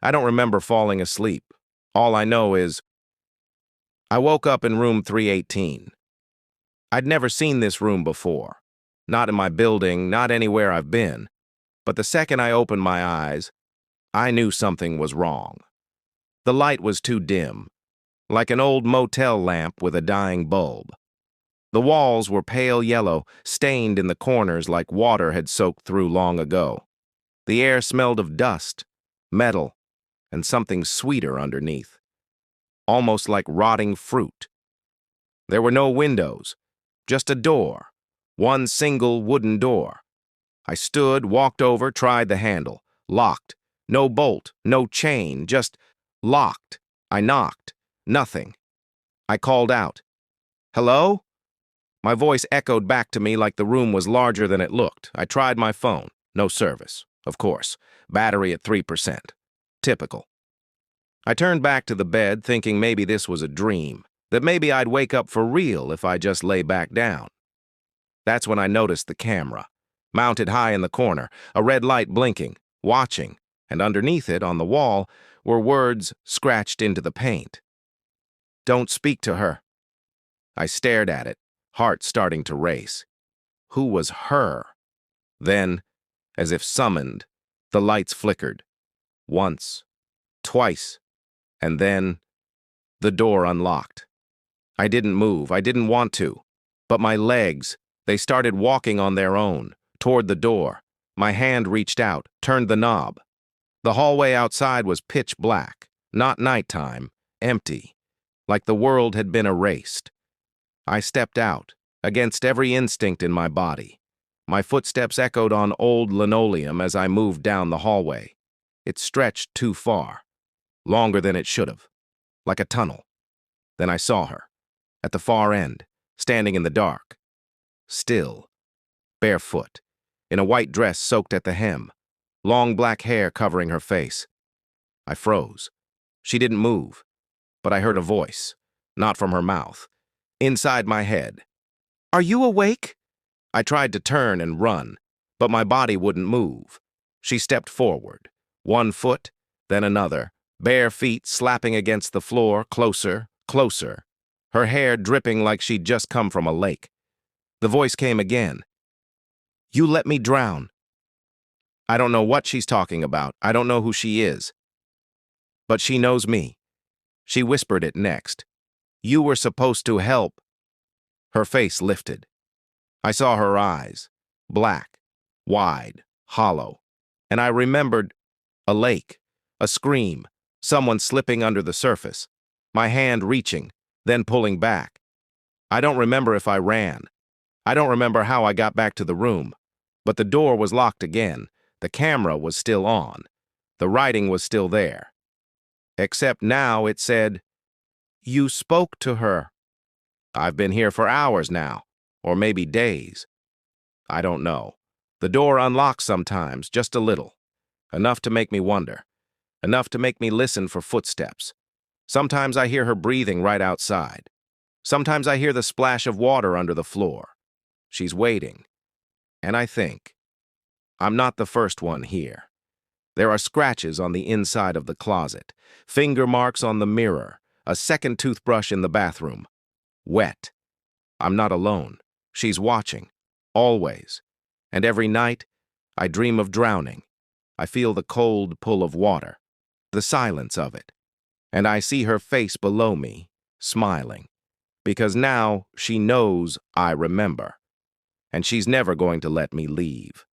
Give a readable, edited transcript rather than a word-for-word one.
I don't remember falling asleep. All I know is I woke up in room 318. I'd never seen this room before. Not in my building, not anywhere I've been. But the second I opened my eyes, I knew something was wrong. The light was too dim, like an old motel lamp with a dying bulb. The walls were pale yellow, stained in the corners like water had soaked through long ago. The air smelled of dust, metal, and something sweeter underneath, almost like rotting fruit. There were no windows, just a door, one single wooden door. I stood, walked over, tried the handle. Locked. No bolt, no chain, just locked. I knocked. Nothing. I called out. "Hello?" My voice echoed back to me like the room was larger than it looked. I tried my phone. No service, of course. Battery at 3%. Typical. I turned back to the bed, thinking maybe this was a dream, that maybe I'd wake up for real if I just lay back down. That's when I noticed the camera, mounted high in the corner, a red light blinking, watching, and underneath it, on the wall, were words scratched into the paint. "Don't speak to her." I stared at it, heart starting to race. Who was her? Then, as if summoned, the lights flickered. Once, twice, and then the door unlocked. I didn't move, I didn't want to, but my legs, they started walking on their own, toward the door. My hand reached out, turned the knob. The hallway outside was pitch black, not nighttime, empty, like the world had been erased. I stepped out, against every instinct in my body. My footsteps echoed on old linoleum as I moved down the hallway. It stretched too far, longer than it should have, like a tunnel. Then I saw her, at the far end, standing in the dark. Still, barefoot, in a white dress soaked at the hem, long black hair covering her face. I froze. She didn't move, but I heard a voice, not from her mouth, inside my head. "Are you awake?" I tried to turn and run, but my body wouldn't move. She stepped forward, one foot, then another, bare feet slapping against the floor, closer, closer, her hair dripping like she'd just come from a lake. The voice came again. "You let me drown." I don't know what she's talking about. I don't know who she is. But she knows me. She whispered it next. "You were supposed to help." Her face lifted. I saw her eyes, black, wide, hollow, and I remembered a lake, a scream, someone slipping under the surface, my hand reaching, then pulling back. I don't remember if I ran. I don't remember how I got back to the room, but the door was locked again. The camera was still on. The writing was still there. Except now it said, "You spoke to her." I've been here for hours now, or maybe days. I don't know. The door unlocks sometimes, just a little. Enough to make me wonder. Enough to make me listen for footsteps. Sometimes I hear her breathing right outside. Sometimes I hear the splash of water under the floor. She's waiting. And I think, I'm not the first one here. There are scratches on the inside of the closet, finger marks on the mirror, a second toothbrush in the bathroom. Wet. I'm not alone. She's watching. Always. And every night, I dream of drowning. I feel the cold pull of water, the silence of it. And I see her face below me, smiling. Because now she knows I remember. And she's never going to let me leave.